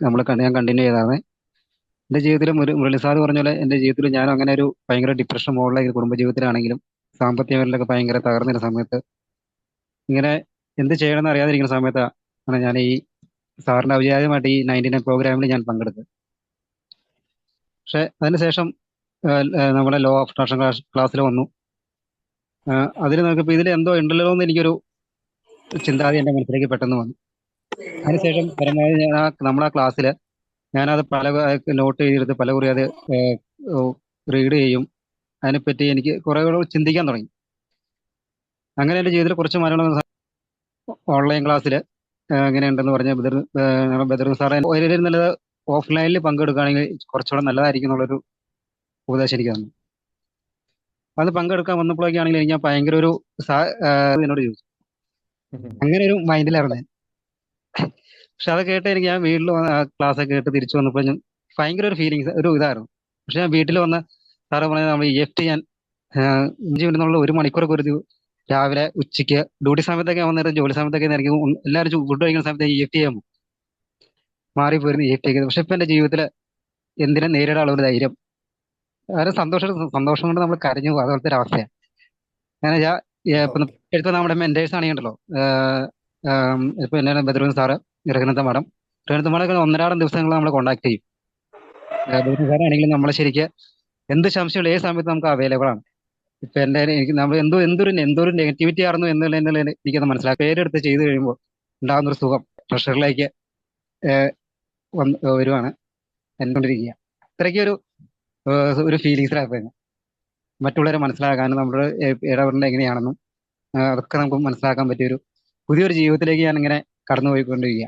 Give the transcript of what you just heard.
ഞാൻ കണ്ടിന്യൂ ചെയ്തതാണ്. എൻ്റെ ജീവിതത്തിലും ഒരു മുരളി സാർ പറഞ്ഞ പോലെ എൻ്റെ ജീവിതത്തിൽ ഞാനും അങ്ങനെ ഒരു ഭയങ്കര ഡിപ്രഷൻ മുകളിലേക്ക് കുടുംബജീവിതത്തിലാണെങ്കിലും സാമ്പത്തിക മേഖലയിലൊക്കെ ഭയങ്കര തകർന്നിരുന്ന സമയത്ത് ഇങ്ങനെ എന്ത് ചെയ്യണമെന്ന് അറിയാതിരിക്കുന്ന സമയത്താണ് ഞാൻ ഈ സാറിന്റെ ഔചാരികമായിട്ട് ഈ 99 പ്രോഗ്രാമിൽ ഞാൻ പങ്കെടുത്തത്. പക്ഷെ അതിനുശേഷം നമ്മുടെ ലോ ഓഫ് അട്രാക്ഷൻ ക്ലാസ്സിൽ വന്നു. അതിൽ നോക്കിയപ്പോൾ ഇതിൽ എന്തോ ഉണ്ടല്ലോ എന്ന് എനിക്കൊരു ചിന്താഗതി എൻ്റെ മനസ്സിലേക്ക് പെട്ടെന്ന് വന്നു. അതിനുശേഷം പരമാവധി ഞാൻ നമ്മളെ ക്ലാസ്സിൽ ഞാനത് പല നോട്ട് ചെയ്തെടുത്ത് പല കുറി അത് റീഡ് ചെയ്യും. അതിനെപ്പറ്റി എനിക്ക് കുറെ കൂടെ ചിന്തിക്കാൻ തുടങ്ങി. അങ്ങനെ എൻ്റെ ജീവിതത്തിൽ കുറച്ച് മാറ്റങ്ങൾ ഓൺലൈൻ ക്ലാസ്സിൽ എങ്ങനെയുണ്ടെന്ന് പറഞ്ഞ ബദർ സാറെ ഒരു നല്ലത് ഓഫ്ലൈനിൽ പങ്കെടുക്കുകയാണെങ്കിൽ കുറച്ചുകൂടെ നല്ലതായിരിക്കും എന്നുള്ളൊരു ഉപദേശം എനിക്ക് തന്നു. അത് പങ്കെടുക്കാൻ വന്നപ്പോഴേക്കാണെങ്കിൽ എനിക്ക് ഭയങ്കര ഒരു എന്നോട് ചോദിച്ചു. അങ്ങനെ ഒരു മൈൻഡിലായിരുന്നു ഞാൻ. പക്ഷെ അത് കേട്ട് എനിക്ക് ഞാൻ വീട്ടിൽ വന്ന് ആ ക്ലാസ് ഒക്കെ കേട്ട് തിരിച്ചു വന്നപ്പോൾ ഞാൻ ഭയങ്കര ഒരു ഫീലിങ്സ് ഒരു ഇതായിരുന്നു. പക്ഷെ ഞാൻ വീട്ടിൽ വന്ന് സാറ് പറഞ്ഞത് നമ്മൾ EFT ഞാൻ 5 മിനിറ്റ് 1 മണിക്കൂറൊക്കെ ഒരു രാവിലെ ഉച്ചയ്ക്ക് ഡ്യൂട്ടി സമയത്തൊക്കെ വന്നിട്ട് ജോലി സമയത്തൊക്കെ ആയിരിക്കും എല്ലാവരും ഫുഡ് കഴിക്കുന്ന സമയത്ത് EFT ചെയ്യാൻ പോകും. മാറിപ്പോയിരുന്നു EFT ഒക്കെ. പക്ഷെ ഇപ്പൊ എന്റെ ജീവിതത്തിൽ എന്തിനും നേരിടാനുള്ള ഒരു ധൈര്യം, വളരെ സന്തോഷം കൊണ്ട് നമ്മൾ കരഞ്ഞു പോകും. അതുപോലത്തെ ഒരു അവസ്ഥയാണ്. അങ്ങനെ ഇപ്പൊ നമ്മുടെ മെന്റേഴ്സ് ആണെങ്കിലോ ഇപ്പൊ എന്നെ ബദ്രുദ്ദീൻ സാറ്, രഘുനന്ദ മാഡം ഒക്കെ ഒന്നരാടം ദിവസങ്ങൾ നമ്മളെ കോൺടാക്ട് ചെയ്യും. ബദ്രുദ്ദീൻ സാറാണെങ്കിലും നമ്മളെ ശരിക്ക് എന്ത് സംശയമുള്ള ഏത് സമയത്ത് നമുക്ക് അവൈലബിൾ ആണ്. ഇപ്പൊ എനിക്ക് നമ്മൾ എന്തൊരു നെഗറ്റിവിറ്റി ആയിരുന്നു എന്നുള്ളതിൽ എനിക്കത് മനസ്സിലാക്കി പേരെടുത്ത് ചെയ്ത് കഴിയുമ്പോൾ ഉണ്ടാകുന്ന ഒരു സുഖം പ്രഷറിലേക്ക് വരുവാണ് എന്തുകൊണ്ടിരിക്കുക. അത്രയ്ക്ക് ഒരു ഫീലിങ്സിലായി മറ്റുള്ളവരെ മനസ്സിലാക്കാനും നമ്മുടെ ഇടപെടേണ്ടത് എങ്ങനെയാണെന്നും അതൊക്കെ നമുക്ക് മനസ്സിലാക്കാൻ പറ്റിയൊരു പുതിയൊരു ജീവിതത്തിലേക്ക് ഞാൻ ഇങ്ങനെ കടന്നുപോയിക്കൊണ്ടിരിക്കുക.